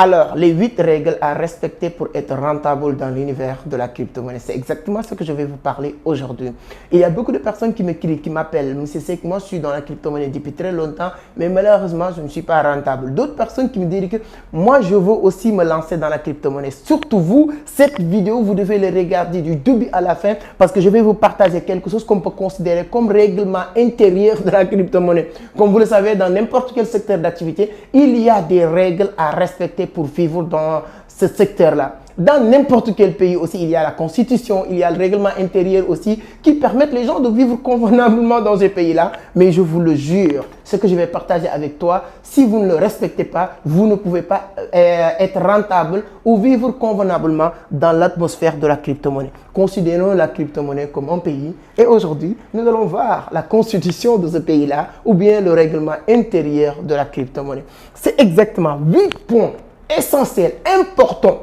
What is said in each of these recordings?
Alors, les 8 règles à respecter pour être rentable dans l'univers de la crypto-monnaie. C'est exactement ce que je vais vous parler aujourd'hui. Il y a beaucoup de personnes qui m'écrivent, qui m'appellent. Monsieur Seck, moi je suis dans la crypto-monnaie depuis très longtemps, mais malheureusement, je ne suis pas rentable. D'autres personnes qui me disent que moi, je veux aussi me lancer dans la crypto-monnaie. Surtout vous, cette vidéo, vous devez la regarder du début à la fin parce que je vais vous partager quelque chose qu'on peut considérer comme règlement intérieur de la crypto-monnaie. Comme vous le savez, dans n'importe quel secteur d'activité, il y a des règles à respecter pour vivre dans ce secteur-là. Dans n'importe quel pays aussi, il y a la constitution, il y a le règlement intérieur aussi qui permettent les gens de vivre convenablement dans ce pays-là. Mais je vous le jure, ce que je vais partager avec toi, si vous ne le respectez pas, vous ne pouvez pas être rentable ou vivre convenablement dans l'atmosphère de la crypto-monnaie. Considérons la crypto-monnaie comme un pays et aujourd'hui, nous allons voir la constitution de ce pays-là ou bien le règlement intérieur de la crypto-monnaie. C'est exactement 8 points essentiels, importants,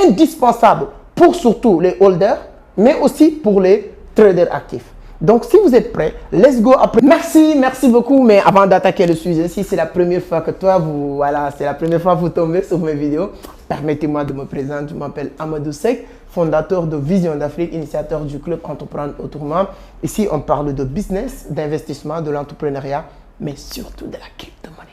indispensables pour surtout les holders, mais aussi pour les traders actifs. Donc, si vous êtes prêts, let's go après. Merci beaucoup. Mais avant d'attaquer le sujet, si c'est la première fois que c'est la première fois que vous tombez sur mes vidéos, permettez-moi de me présenter. Je m'appelle Amadou Seck, fondateur de Vision d'Afrique, initiateur du club Entreprendre Autrement. Ici, on parle de business, d'investissement, de l'entrepreneuriat, mais surtout de la crypto-monnaie.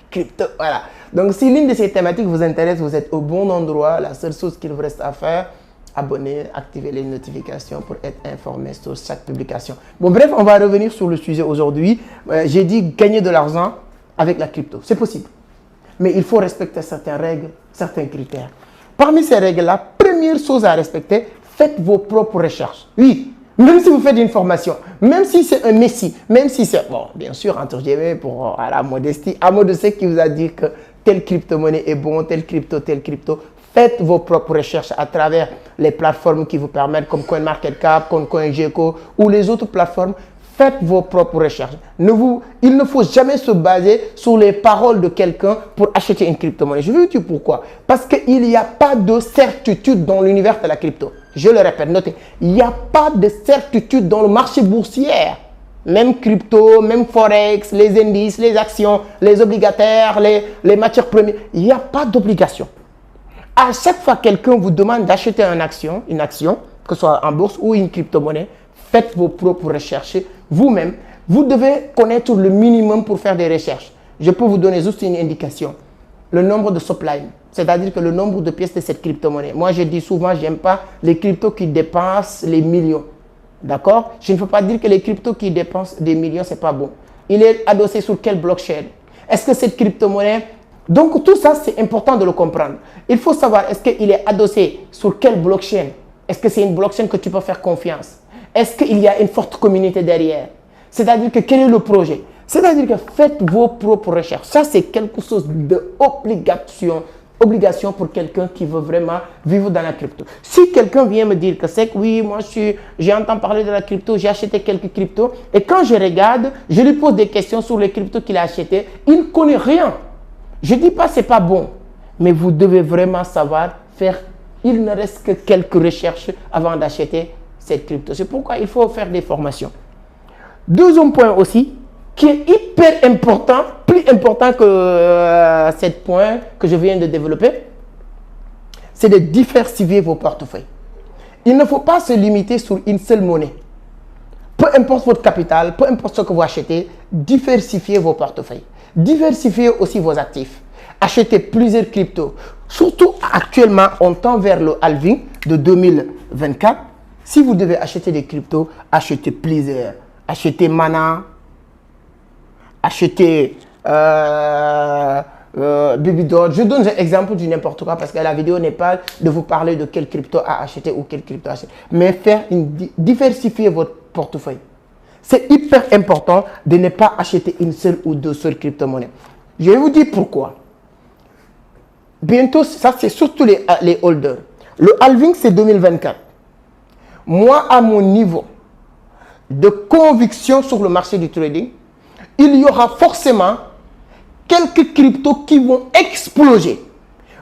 Voilà. Donc, si l'une de ces thématiques vous intéresse, vous êtes au bon endroit. La seule chose qu'il vous reste à faire, abonner, activer les notifications pour être informé sur chaque publication. Bon, bref, on va revenir sur le sujet aujourd'hui. J'ai dit gagner de l'argent avec la crypto. C'est possible. Mais il faut respecter certaines règles, certains critères. Parmi ces règles-là, première chose à respecter, faites vos propres recherches. Oui. Même si vous faites une formation, même si c'est un messie, même si c'est, bon, bien sûr, entre guillemets, pour la modestie, Amadou Seck qui vous a dit que telle crypto-monnaie est bon, telle crypto. Faites vos propres recherches à travers les plateformes qui vous permettent, comme CoinMarketCap, comme CoinGecko ou les autres plateformes. Faites vos propres recherches. Il ne faut jamais se baser sur les paroles de quelqu'un pour acheter une crypto-monnaie. Je vais vous dire pourquoi. Parce qu'il n'y a pas de certitude dans l'univers de la crypto. Je le répète, notez. Il n'y a pas de certitude dans le marché boursier. Même crypto, même forex, les indices, les actions, les obligataires, les matières premières. Il n'y a pas d'obligation. À chaque fois que quelqu'un vous demande d'acheter une action, que ce soit en bourse ou une crypto-monnaie, faites vos propres recherches vous-même. Vous devez connaître le minimum pour faire des recherches. Je peux vous donner juste une indication. Le nombre de supply, c'est-à-dire que le nombre de pièces de cette crypto-monnaie. Moi, je dis souvent, je n'aime pas les cryptos qui dépensent les millions. D'accord? Je ne veux pas dire que les cryptos qui dépensent des millions, ce n'est pas bon. Il est adossé sur quelle blockchain? Est-ce que cette crypto-monnaie... Donc, tout ça, c'est important de le comprendre. Il faut savoir, est-ce qu'il est adossé sur quelle blockchain? Est-ce que c'est une blockchain que tu peux faire confiance? Est-ce qu'il y a une forte communauté derrière? C'est-à-dire que quel est le projet? C'est-à-dire que faites vos propres recherches. Ça, c'est quelque chose d'obligation pour quelqu'un qui veut vraiment vivre dans la crypto. Si quelqu'un vient me dire que c'est que oui, moi j'ai entendu parler de la crypto, j'ai acheté quelques cryptos, et quand je regarde, je lui pose des questions sur les cryptos qu'il a achetés, il ne connaît rien. Je ne dis pas que ce n'est pas bon, mais vous devez vraiment savoir faire, il ne reste que quelques recherches avant d'acheter cette crypto. C'est pourquoi il faut faire des formations. Deuxième point aussi, qui est hyper important, plus important que ce point que je viens de développer, c'est de diversifier vos portefeuilles. Il ne faut pas se limiter sur une seule monnaie. Peu importe votre capital, peu importe ce que vous achetez, diversifiez vos portefeuilles. Diversifiez aussi vos actifs. Achetez plusieurs cryptos. Surtout actuellement, on tend vers le halving de 2024. Si vous devez acheter des cryptos, achetez plusieurs. Achetez Mana, achetez Bibidot. Je donne un exemple du n'importe quoi parce que la vidéo n'est pas de vous parler de quel crypto à acheter ou quel crypto à acheter. Mais diversifier votre portefeuille. C'est hyper important de ne pas acheter une seule ou deux seules crypto-monnaies. Je vais vous dire pourquoi. Bientôt, ça c'est surtout les holders. Le halving, c'est 2024. Moi, à mon niveau de conviction sur le marché du trading, il y aura forcément quelques cryptos qui vont exploser.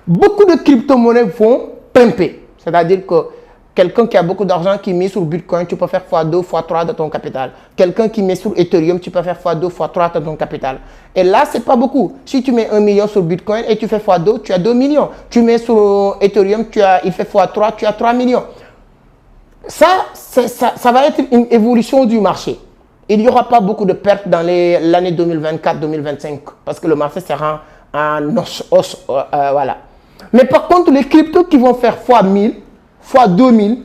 Beaucoup de crypto-monnaies vont pimper. C'est-à-dire que Quelqu'un qui a beaucoup d'argent qui met sur Bitcoin, tu peux faire x2, x3 de ton capital. Quelqu'un qui met sur Ethereum, tu peux faire x2, x3 de ton capital. Et là, c'est pas beaucoup. Si tu mets 1 million sur Bitcoin et tu fais x2, tu as 2 millions. Tu mets sur Ethereum, il fait x3, tu as 3 millions. Ça va être une évolution du marché. Il n'y aura pas beaucoup de pertes dans l'année 2024-2025 parce que le marché sera en hausse. Voilà. Mais par contre, les cryptos qui vont faire x 1000, x 2000,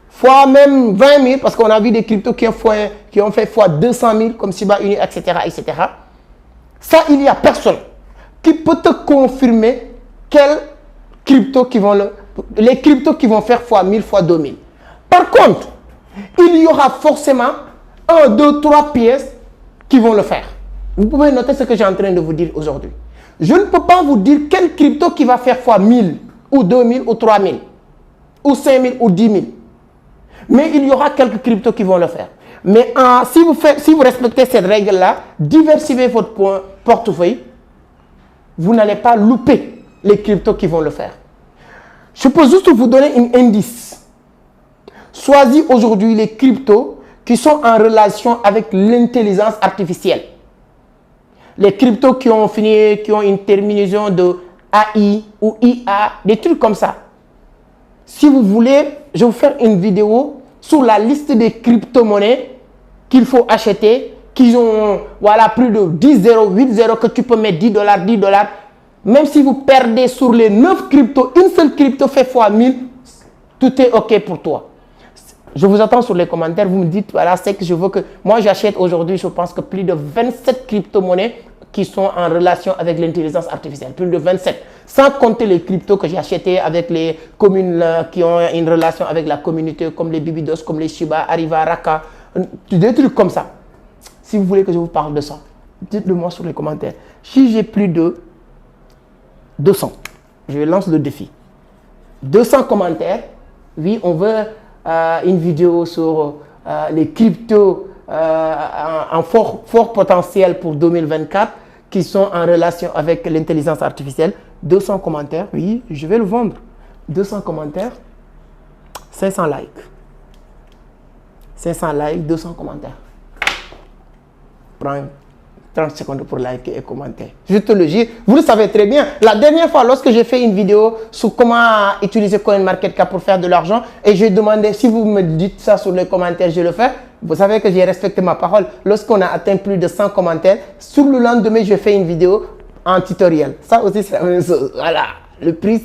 fois même 20 000, parce qu'on a vu des cryptos qui ont fait fois 200 000, comme Shiba Inu, etc., etc. Ça, il n'y a personne qui peut te confirmer quels cryptos les cryptos qui vont faire fois 1000, fois 2000. Par contre, il y aura forcément 1, 2, 3 pièces qui vont le faire. Vous pouvez noter ce que j'ai en train de vous dire aujourd'hui. Je ne peux pas vous dire quel crypto qui va faire fois 1000, ou 2000, ou 3000, ou 5000, ou 10 000. Mais il y aura quelques cryptos qui vont le faire. Mais si vous respectez cette règle-là, diversifiez votre portefeuille, vous n'allez pas louper les cryptos qui vont le faire. Je peux juste vous donner un indice. Choisis aujourd'hui les cryptos qui sont en relation avec l'intelligence artificielle. Les cryptos qui ont une terminaison de AI ou IA, des trucs comme ça. Si vous voulez, je vais vous faire une vidéo sur la liste des crypto-monnaies qu'il faut acheter, qui ont plus de 10 0, 8 0, que tu peux mettre 10 $, 10 $. Même si vous perdez sur les 9 cryptos, une seule crypto fait fois 1000, tout est OK pour toi. Je vous attends sur les commentaires, vous me dites, voilà, c'est que je veux que... Moi, j'achète aujourd'hui, je pense que plus de 27 crypto-monnaies qui sont en relation avec l'intelligence artificielle. Plus de 27. Sans compter les cryptos que j'ai achetés avec les communes qui ont une relation avec la communauté, comme les Bibidos, comme les Shiba, Arriva, Raka, des trucs comme ça. Si vous voulez que je vous parle de ça, dites-le moi sur les commentaires. Si j'ai plus de 200, je lance le défi. 200 commentaires, oui, on veut une vidéo sur les cryptos en fort potentiel pour 2024 qui sont en relation avec l'intelligence artificielle. 200 commentaires, oui, je vais le vendre. 200 commentaires, 500 likes. 500 likes, 200 commentaires. Prends 30 secondes pour liker et commenter. Je te le dis, vous le savez très bien. La dernière fois, lorsque j'ai fait une vidéo sur comment utiliser CoinMarketCap pour faire de l'argent, et j'ai demandé, si vous me dites ça sur les commentaires, je le fais. Vous savez que j'ai respecté ma parole. Lorsqu'on a atteint plus de 100 commentaires, sur le lendemain, je fais une vidéo en tutoriel. Ça aussi, c'est la même chose. Voilà. Le prix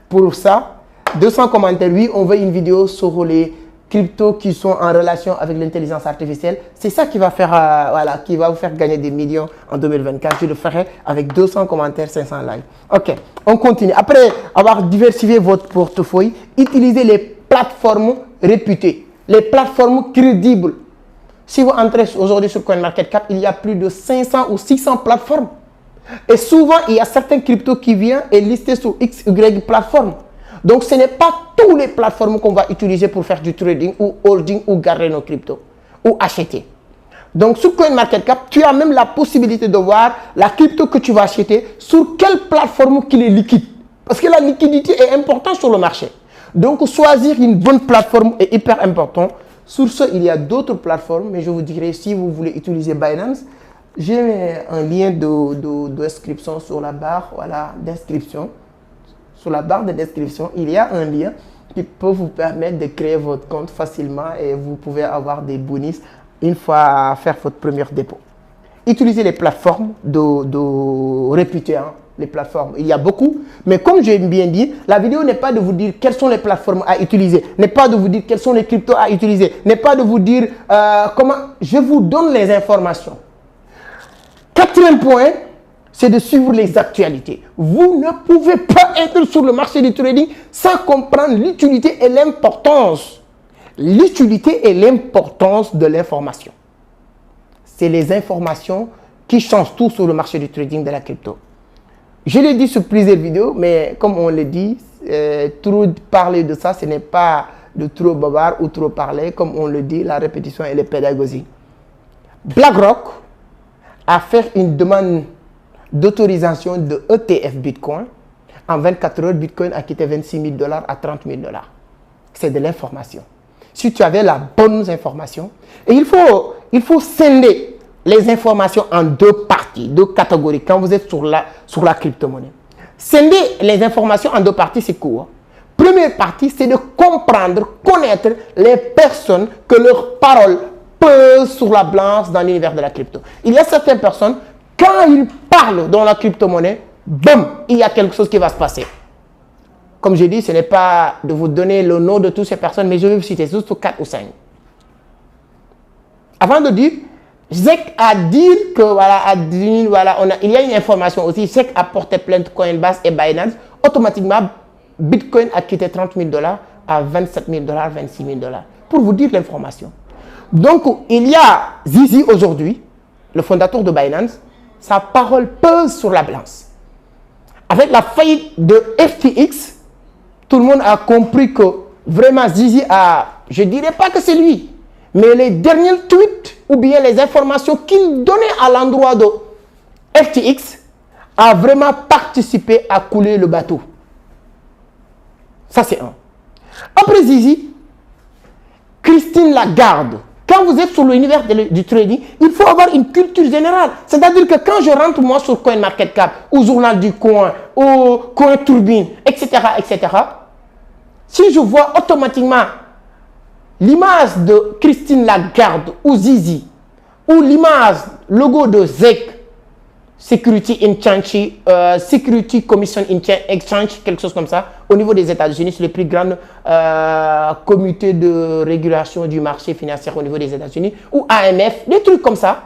pour ça, 200 commentaires. Oui, on veut une vidéo sur les cryptos qui sont en relation avec l'intelligence artificielle. C'est ça qui va faire, qui va vous faire gagner des millions en 2024. Je le ferai avec 200 commentaires, 500 likes. OK, on continue. Après avoir diversifié votre portefeuille, utilisez les plateformes réputées, les plateformes crédibles. Si vous entrez aujourd'hui sur CoinMarketCap, il y a plus de 500 ou 600 plateformes. Et souvent, il y a certains cryptos qui viennent et listés sur XY plateformes. Donc, ce n'est pas toutes les plateformes qu'on va utiliser pour faire du trading ou holding ou garder nos cryptos ou acheter. Donc, sur CoinMarketCap, tu as même la possibilité de voir la crypto que tu vas acheter sur quelle plateforme qu'il est liquide. Parce que la liquidité est importante sur le marché. Donc, choisir une bonne plateforme est hyper important. Sur ce, il y a d'autres plateformes, mais je vous dirai si vous voulez utiliser Binance, j'ai un lien de description sur la barre d'inscription. Sur la barre de description, il y a un lien qui peut vous permettre de créer votre compte facilement et vous pouvez avoir des bonus une fois faire votre premier dépôt. Utilisez les plateformes réputées, les plateformes. Il y a beaucoup, mais comme j'ai bien dit, la vidéo n'est pas de vous dire quelles sont les plateformes à utiliser, n'est pas de vous dire quels sont les cryptos à utiliser, n'est pas de vous dire comment. Je vous donne les informations. Quatrième point, c'est de suivre les actualités. Vous ne pouvez pas être sur le marché du trading sans comprendre l'utilité et l'importance. L'utilité et l'importance de l'information. C'est les informations qui changent tout sur le marché du trading de la crypto. Je l'ai dit sur plusieurs vidéos, mais comme on le dit, trop parler de ça, ce n'est pas de trop bavard ou trop parler. Comme on le dit, la répétition et la pédagogie. BlackRock a fait une demande d'autorisation de ETF Bitcoin. En 24 heures, Bitcoin a quitté 26 000 $ à 30 000 $. c'est de l'information. Si tu avais la bonne information, et il faut scinder les informations en deux parties, deux catégories quand vous êtes sur la crypto-monnaie. Scinder les informations en deux parties, c'est quoi? Première partie, c'est de comprendre, connaître les personnes que leurs paroles pesent sur la balance dans l'univers de la crypto. Il y a certaines personnes, quand ils parlent dans la crypto-monnaie, boum, il y a quelque chose qui va se passer. Comme je dis, ce n'est pas de vous donner le nom de toutes ces personnes, mais je vais vous citer juste 4 ou 5. Avant de dire, ZEC a dit que il y a une information aussi. ZEC a porté plainte Coinbase et Binance. Automatiquement, Bitcoin a quitté $30 000 à $27 000, $26 000. Pour vous dire l'information. Donc, il y a Zizi aujourd'hui, le fondateur de Binance, sa parole pèse sur la balance. Avec la faillite de FTX, tout le monde a compris que vraiment Zizi a, je ne dirais pas que c'est lui, mais les derniers tweets ou bien les informations qu'il donnait à l'endroit de FTX a vraiment participé à couler le bateau. Ça, c'est un. Après Zizi, Christine Lagarde. Quand vous êtes sur l'univers du trading, il faut avoir une culture générale. C'est-à-dire que quand je rentre moi sur CoinMarketCap, au Journal du Coin, au Coin Turbine, etc., si je vois automatiquement l'image de Christine Lagarde ou Zizi, ou l'image, logo de ZEC, Security Commission Exchange, quelque chose comme ça, au niveau des États-Unis, c'est le plus grand comité de régulation du marché financier au niveau des États-Unis, ou AMF, des trucs comme ça,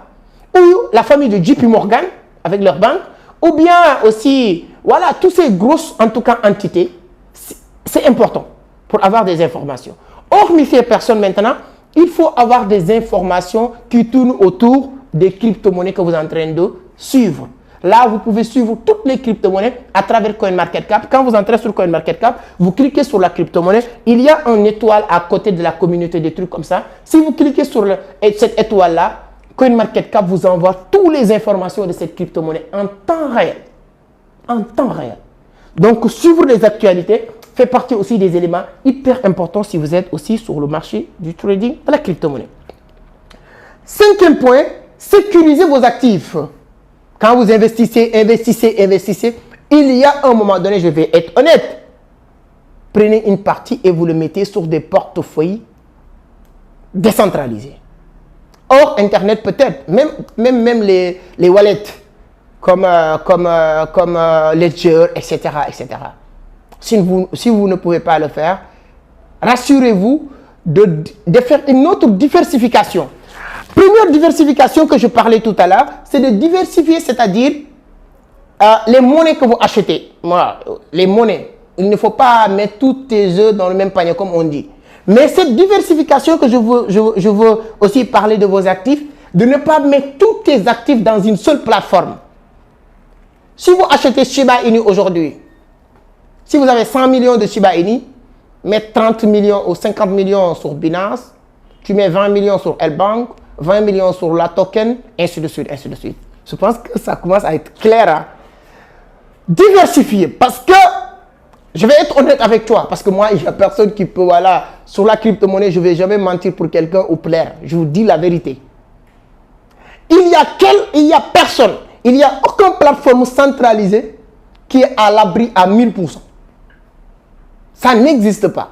ou la famille de JP Morgan avec leur banque, ou bien aussi, voilà, toutes ces grosses, en tout cas, entités, c'est important pour avoir des informations. Hormis ces personnes maintenant, il faut avoir des informations qui tournent autour des crypto-monnaies que vous êtes en train de suivre. Là, vous pouvez suivre toutes les crypto-monnaies à travers CoinMarketCap. Quand vous entrez sur CoinMarketCap, vous cliquez sur la crypto-monnaie. Il y a une étoile à côté de la communauté, des trucs comme ça. Si vous cliquez sur cette étoile-là, CoinMarketCap vous envoie toutes les informations de cette crypto-monnaie en temps réel. En temps réel. Donc, suivre les actualités fait partie aussi des éléments hyper importants si vous êtes aussi sur le marché du trading de la crypto-monnaie. Cinquième point, sécurisez vos actifs. Quand vous investissez, il y a un moment donné, je vais être honnête, prenez une partie et vous le mettez sur des portefeuilles décentralisés. Hors Internet peut-être, même les wallets comme Ledger, etc. Si vous ne pouvez pas le faire, rassurez-vous de faire une autre diversification. Première diversification que je parlais tout à l'heure, c'est de diversifier, c'est-à-dire les monnaies que vous achetez. Voilà, les monnaies. Il ne faut pas mettre tous tes œufs dans le même panier, comme on dit. Mais cette diversification que je veux aussi parler de vos actifs, de ne pas mettre tous tes actifs dans une seule plateforme. Si vous achetez Shiba Inu aujourd'hui, si vous avez 100 millions de Shiba Inu, mets 30 millions ou 50 millions sur Binance, tu mets 20 millions sur L-Bank, 20 millions sur la token, ainsi de suite, ainsi de suite. Je pense que ça commence à être clair. Hein? Diversifier, parce que, je vais être honnête avec toi, parce que moi, il n'y a personne qui peut, voilà, sur la crypto-monnaie, je ne vais jamais mentir pour quelqu'un ou plaire. Je vous dis la vérité. Il n'y a personne, il n'y a aucune plateforme centralisée qui est à l'abri à 1000%. Ça n'existe pas.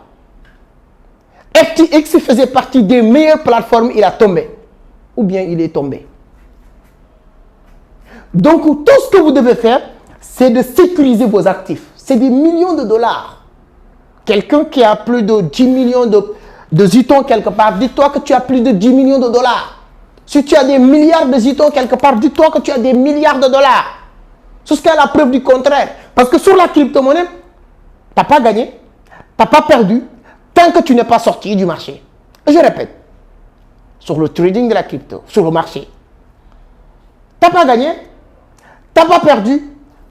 FTX faisait partie des meilleures plateformes, il a tombé. Ou bien il est tombé. Donc, tout ce que vous devez faire, c'est de sécuriser vos actifs. C'est des millions de dollars. Quelqu'un qui a plus de 10 millions de jetons quelque part, dis-toi que tu as plus de 10 millions de dollars. Si tu as des milliards de jetons quelque part, dis-toi que tu as des milliards de dollars. Jusqu'à la preuve du contraire. Parce que sur la crypto-monnaie, tu n'as pas gagné, tu n'as pas perdu, tant que tu n'es pas sorti du marché. Et je répète, sur le trading de la crypto, sur le marché, tu n'as pas gagné, tu n'as pas perdu,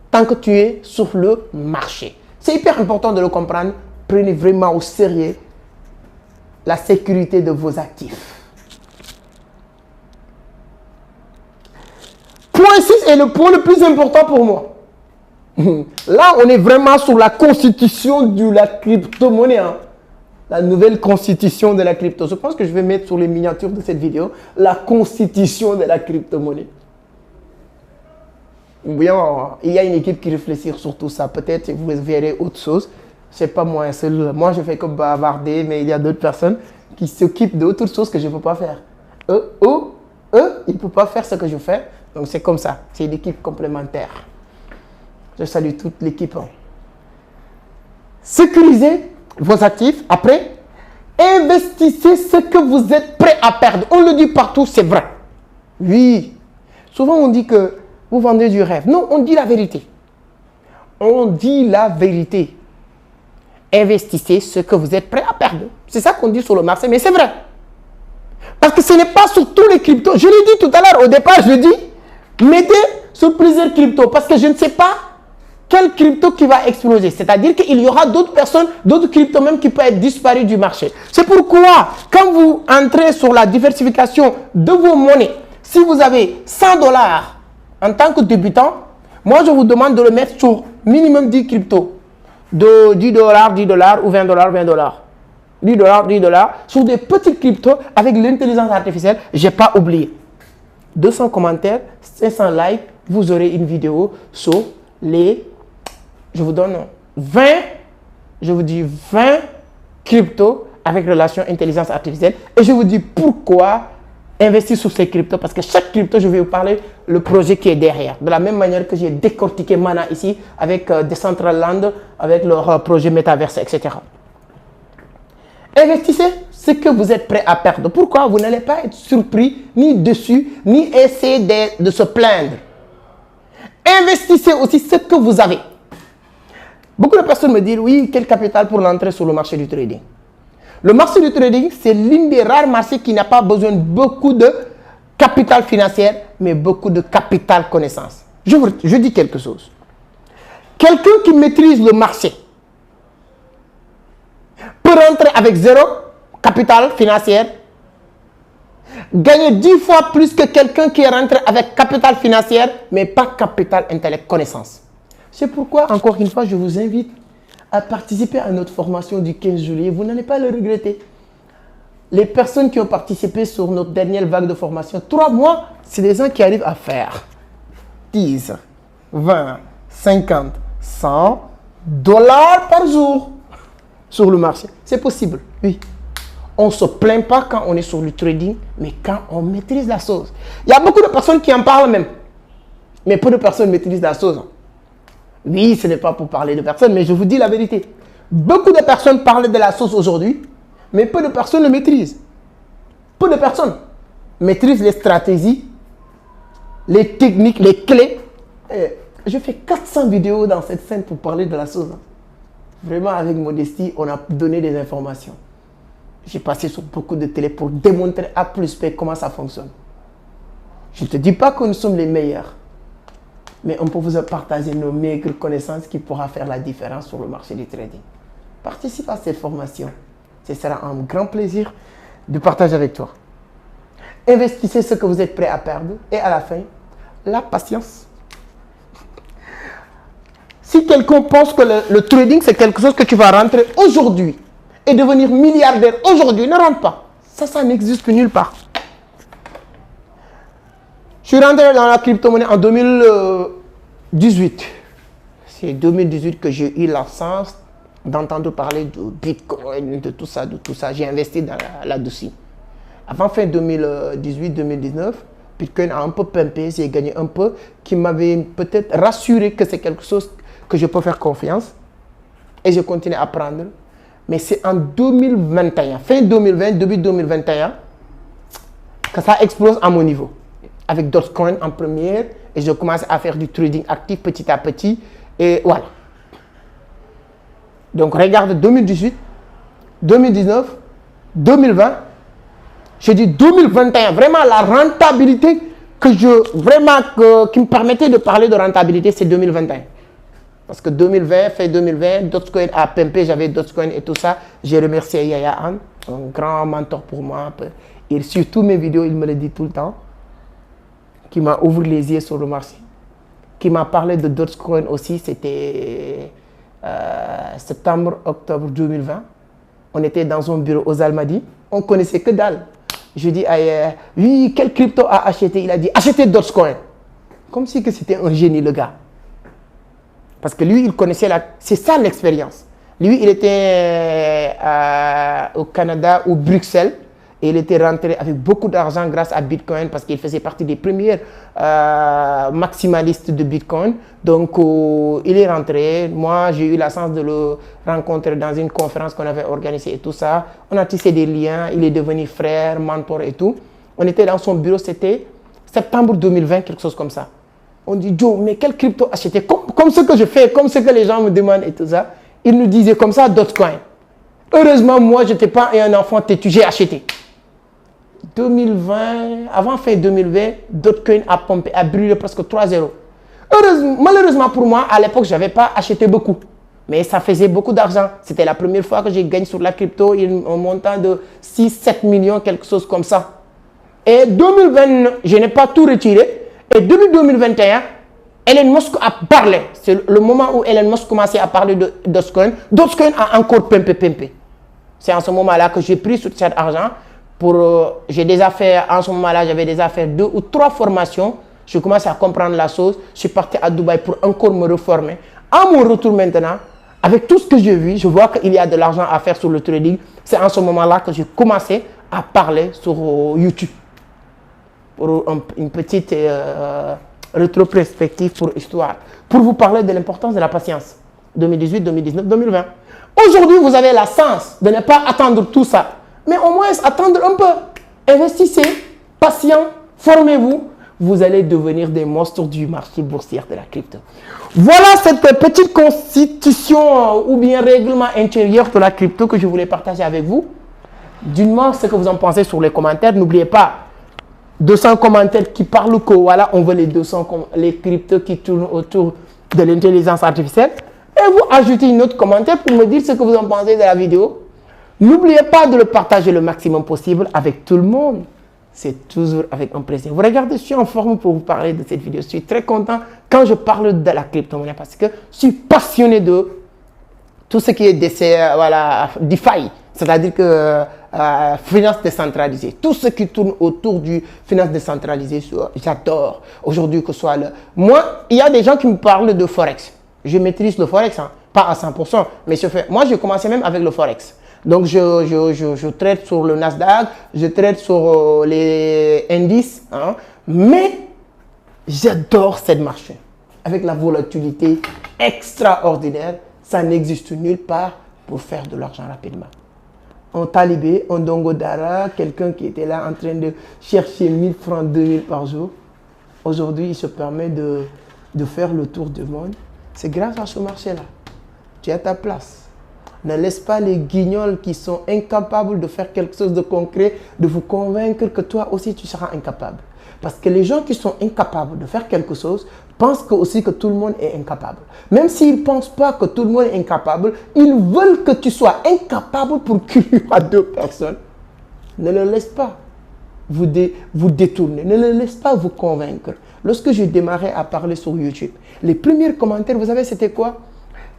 tant que tu es sur le marché. C'est hyper important de le comprendre. Prenez vraiment au sérieux la sécurité de vos actifs. Point 6 est le point le plus important pour moi. Là, on est vraiment sur la constitution de la crypto-monnaie. Hein. la nouvelle constitution de la crypto. Je pense que je vais mettre sur les miniatures de cette vidéo la constitution de la crypto-monnaie. Bien, il y a une équipe qui réfléchit sur tout ça. Peut-être que vous verrez autre chose. Je ne sais pas moi seul. Moi, je fais que bavarder, mais il y a d'autres personnes qui s'occupent d'autres choses que je ne peux pas faire. Eux, ils ne peuvent pas faire ce que je fais. Donc, c'est comme ça. C'est une équipe complémentaire. Je salue toute l'équipe. Sécurisez vos actifs. Après, investissez ce que vous êtes prêt à perdre. On le dit partout, c'est vrai. Oui. Souvent, on dit que vous vendez du rêve. Non, on dit la vérité. On dit la vérité. Investissez ce que vous êtes prêt à perdre. C'est ça qu'on dit sur le marché, mais c'est vrai. Parce que ce n'est pas sur tous les cryptos. Je l'ai dit tout à l'heure, au départ, je dis, mettez sur plusieurs cryptos. Parce que je ne sais pas quel crypto qui va exploser. C'est-à-dire qu'il y aura d'autres personnes, d'autres cryptos même qui peuvent être disparus du marché. C'est pourquoi, quand vous entrez sur la diversification de vos monnaies, si vous avez 100 $ en tant que débutant, moi, je vous demande de le mettre sur minimum 10 cryptos. De 10 $, 10 $ ou 20 $, 20 $. 10 $, 10 $. Sur des petits cryptos avec l'intelligence artificielle, je n'ai pas oublié. 200 commentaires, 500 likes, vous aurez une vidéo sur les... Je vous donne 20, je vous dis 20 cryptos avec relation intelligence artificielle. Et je vous dis pourquoi investir sur ces cryptos, parce que chaque crypto, je vais vous parler le projet qui est derrière. De la même manière que j'ai décortiqué Mana ici, avec Decentraland, avec leur projet Metaverse, etc. Investissez ce que vous êtes prêt à perdre. Pourquoi? Vous n'allez pas être surpris, ni dessus, ni essayer de se plaindre. Investissez aussi ce que vous avez. Beaucoup de personnes me disent, oui, quel capital pour l'entrée sur le marché du trading? Le marché du trading, c'est l'une des rares marchés qui n'a pas besoin de beaucoup de capital financier, mais beaucoup de capital connaissance. Je dis quelque chose. Quelqu'un qui maîtrise le marché peut rentrer avec 0 capital financier, gagner 10 fois plus que quelqu'un qui est rentré avec capital financier, mais pas capital intellect, connaissance. C'est pourquoi, encore une fois, je vous invite à participer à notre formation du 15 juillet. Vous n'allez pas le regretter. Les personnes qui ont participé sur notre dernière vague de formation, 3 mois, c'est des gens qui arrivent à faire 10, 20, 50, 100 $ par jour sur le marché. C'est possible, oui. On ne se plaint pas quand on est sur le trading, mais quand on maîtrise la chose. Il y a beaucoup de personnes qui en parlent même, mais peu de personnes maîtrisent la chose. Oui, ce n'est pas pour parler de personnes, mais je vous dis la vérité. Beaucoup de personnes parlent de la sauce aujourd'hui, mais peu de personnes le maîtrisent. Peu de personnes maîtrisent les stratégies, les techniques, les clés. Je fais 400 vidéos dans cette scène pour parler de la sauce. Vraiment, avec modestie, on a donné des informations. J'ai passé sur beaucoup de télé pour démontrer à plus B comment ça fonctionne. Je ne te dis pas que nous sommes les meilleurs, mais on peut vous partager nos maigres connaissances qui pourra faire la différence sur le marché du trading. Participe à cette formation. Ce sera un grand plaisir de partager avec toi. Investissez ce que vous êtes prêt à perdre et à la fin, la patience. Si quelqu'un pense que le trading, c'est quelque chose que tu vas rentrer aujourd'hui et devenir milliardaire aujourd'hui, ne rentre pas. Ça n'existe nulle part. Je suis rentré dans la crypto-monnaie en 2018. C'est 2018 que j'ai eu la chance d'entendre parler de Bitcoin, de tout ça, J'ai investi là-dessus. Avant fin 2018-2019, Bitcoin a un peu pimpé, j'ai gagné un peu, qui m'avait peut-être rassuré que c'est quelque chose que je peux faire confiance. Et je continue à apprendre. Mais c'est en 2021, fin 2020, début 2021, que ça explose à mon niveau. Avec Dogecoin en première, et je commence à faire du trading actif petit à petit. Et voilà. Donc regarde 2018, 2019, 2020. Je dis 2021, vraiment la rentabilité qui me permettait de parler de rentabilité, c'est 2021. Parce que 2020, fin 2020, Dogecoin a pimpé, j'avais Dogecoin et tout ça. J'ai remercié Yaya Han, un grand mentor pour moi. Et sur toutes mes vidéos, il me le dit tout le temps. Qui m'a ouvert les yeux sur le marché. Qui m'a parlé de Dogecoin aussi, c'était septembre, octobre 2020. On était dans un bureau aux Almadies. On connaissait que dalle. Je dis, oui, quel crypto a acheté? Il a dit, achetez Dogecoin. Comme si que c'était un génie, le gars. Parce que lui, il connaissait c'est ça l'expérience. Lui, il était au Canada, au Bruxelles. Et il était rentré avec beaucoup d'argent grâce à Bitcoin parce qu'il faisait partie des premiers maximalistes de Bitcoin. Donc, il est rentré. Moi, j'ai eu la chance de le rencontrer dans une conférence qu'on avait organisée et tout ça. On a tissé des liens. Il est devenu frère, mentor et tout. On était dans son bureau, c'était septembre 2020, quelque chose comme ça. On dit, Joe, mais quel crypto acheter? Comme ce que je fais, comme ce que les gens me demandent et tout ça. Il nous disait comme ça, Dogecoin. Heureusement, moi, je n'étais pas un enfant têtu, j'ai acheté. 2020, avant fin 2020, Dogecoin a brûlé presque 3-0. Malheureusement pour moi, à l'époque, je n'avais pas acheté beaucoup. Mais ça faisait beaucoup d'argent. C'était la première fois que j'ai gagné sur la crypto un montant de 6-7 millions, quelque chose comme ça. Et 2020, je n'ai pas tout retiré. Et début 2021, Elon Musk a parlé. C'est le moment où Elon Musk commençait à parler de Dogecoin. Dogecoin a encore pimpé. C'est en ce moment-là que j'ai pris sur cet argent. J'ai des affaires, en ce moment-là, j'avais des affaires 2 ou 3 formations. Je commence à comprendre la chose. Je suis parti à Dubaï pour encore me reformer. À mon retour maintenant, avec tout ce que j'ai vu, je vois qu'il y a de l'argent à faire sur le trading. C'est en ce moment-là que j'ai commencé à parler sur YouTube. Pour une petite rétrospective pour histoire. Pour vous parler de l'importance de la patience. 2018, 2019, 2020. Aujourd'hui, vous avez la chance de ne pas attendre tout ça. Mais au moins, attendre un peu. Investissez, patient, formez-vous. Vous allez devenir des monstres du marché boursier de la crypto. Voilà cette petite constitution ou bien règlement intérieur de la crypto que je voulais partager avec vous. Dis-moi ce que vous en pensez sur les commentaires. N'oubliez pas, 200 commentaires qui parlent que voilà, on veut les cryptos qui tournent autour de l'intelligence artificielle. Et vous ajoutez une autre commentaire pour me dire ce que vous en pensez de la vidéo. N'oubliez pas de le partager le maximum possible avec tout le monde. C'est toujours avec un plaisir. Vous regardez, je suis en forme pour vous parler de cette vidéo. Je suis très content quand je parle de la crypto-monnaie parce que je suis passionné de tout ce qui est DeFi, c'est-à-dire que finance décentralisée. Tout ce qui tourne autour du finance décentralisée, j'adore. Aujourd'hui, que ce soit moi, il y a des gens qui me parlent de Forex. Je maîtrise le Forex, hein, pas à 100%, mais moi, j'ai commencé même avec le Forex. Donc, je traite sur le Nasdaq, je traite sur les indices, hein, mais j'adore cette marché. Avec la volatilité extraordinaire, ça n'existe nulle part pour faire de l'argent rapidement. Un talibé, un dongodara, quelqu'un qui était là en train de chercher 1000 francs, 2000 par jour, aujourd'hui, il se permet de faire le tour du monde. C'est grâce à ce marché-là. Tu es à ta place. Ne laisse pas les guignols qui sont incapables de faire quelque chose de concret, de vous convaincre que toi aussi tu seras incapable. Parce que les gens qui sont incapables de faire quelque chose pensent aussi que tout le monde est incapable. Même s'ils ne pensent pas que tout le monde est incapable, ils veulent que tu sois incapable pour qu'il y ait 2 personnes. Ne le laisse pas vous détourner. Ne le laisse pas vous convaincre. Lorsque je démarrais à parler sur YouTube, les premiers commentaires, vous savez, c'était quoi?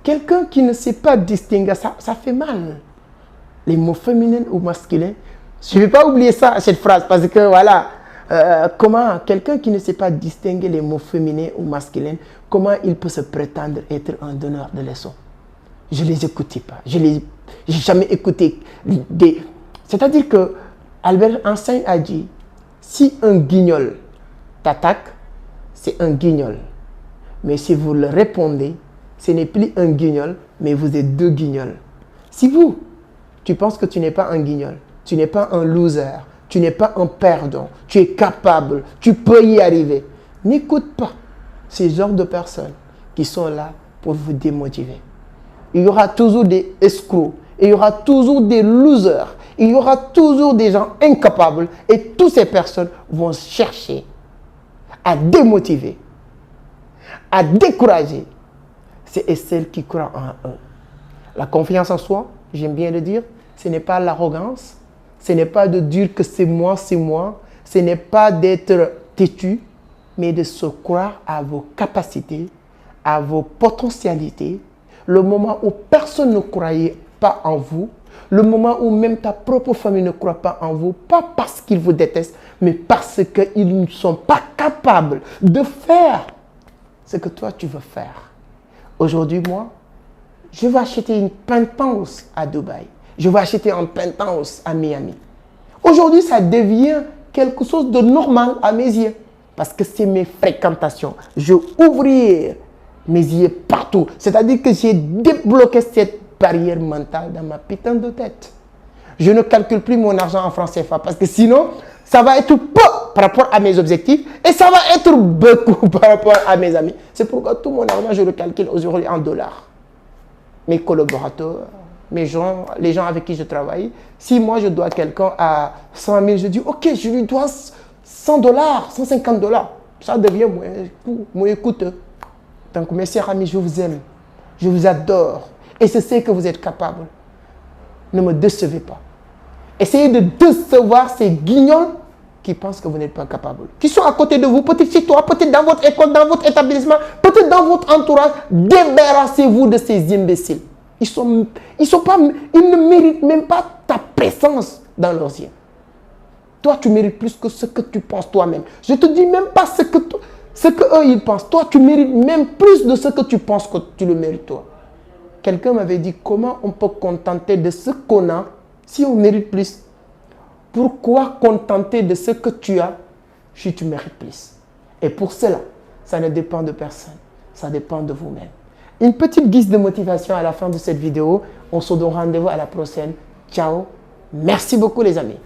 Quelqu'un qui ne sait pas distinguer, ça fait mal. Les mots féminins ou masculins. Je ne vais pas oublier ça, cette phrase, parce que voilà, comment quelqu'un qui ne sait pas distinguer les mots féminins ou masculins, comment il peut se prétendre être un donneur de leçons? Je ne les écoutais pas. Je n'ai jamais écouté. C'est-à-dire que Albert Einstein a dit, si un guignol t'attaque, c'est un guignol. Mais si vous le répondez, ce n'est plus un guignol, mais vous êtes 2 guignols. Si tu penses que tu n'es pas un guignol, tu n'es pas un loser, tu n'es pas un perdant, tu es capable, tu peux y arriver, n'écoute pas ces genres de personnes qui sont là pour vous démotiver. Il y aura toujours des escrocs, il y aura toujours des losers, il y aura toujours des gens incapables et toutes ces personnes vont chercher à démotiver, à décourager celles qui croient en eux. La confiance en soi, j'aime bien le dire, ce n'est pas l'arrogance, ce n'est pas de dire que c'est moi, ce n'est pas d'être têtu, mais de se croire à vos capacités, à vos potentialités. Le moment où personne ne croyait pas en vous, Le moment où même ta propre famille ne croit pas en vous, pas parce qu'ils vous détestent, mais parce qu'ils ne sont pas capables de faire ce que toi tu veux faire. Aujourd'hui, moi, je vais acheter une penthouse à Dubaï. Je vais acheter un penthouse à Miami. Aujourd'hui, ça devient quelque chose de normal à mes yeux. Parce que c'est mes fréquentations. Je ouvrir mes yeux partout. C'est-à-dire que j'ai débloqué cette barrière mentale dans ma putain de tête. Je ne calcule plus mon argent en francs CFA parce que sinon, ça va être peu par rapport à mes objectifs et ça va être beaucoup par rapport à mes amis. C'est pourquoi tout mon argent, je le calcule aujourd'hui en dollars. Mes collaborateurs, mes gens, les gens avec qui je travaille, si moi je dois quelqu'un à 100 000, je dis ok, je lui dois 100 dollars, 150 dollars. Ça devient moins coûteux. Donc mes chers amis, je vous aime, je vous adore et je sais que vous êtes capables. Ne me décevez pas. Essayez de décevoir ces guignols qui pensent que vous n'êtes pas capable, qui sont à côté de vous, peut-être chez toi, peut-être dans votre école, dans votre établissement, peut-être dans votre entourage. Débarrassez-vous de ces imbéciles. Ils ne méritent même pas ta présence dans leurs yeux. Toi, tu mérites plus que ce que tu penses toi-même. Je ne te dis même pas ce que eux ils pensent. Toi, tu mérites même plus de ce que tu penses que tu le mérites toi. Quelqu'un m'avait dit comment on peut contenter de ce qu'on a si on mérite plus. Pourquoi contenter de ce que tu as si tu mérites plus? Et pour cela, ça ne dépend de personne. Ça dépend de vous-même. Une petite guise de motivation à la fin de cette vidéo. On se donne rendez-vous à la prochaine. Ciao. Merci beaucoup les amis.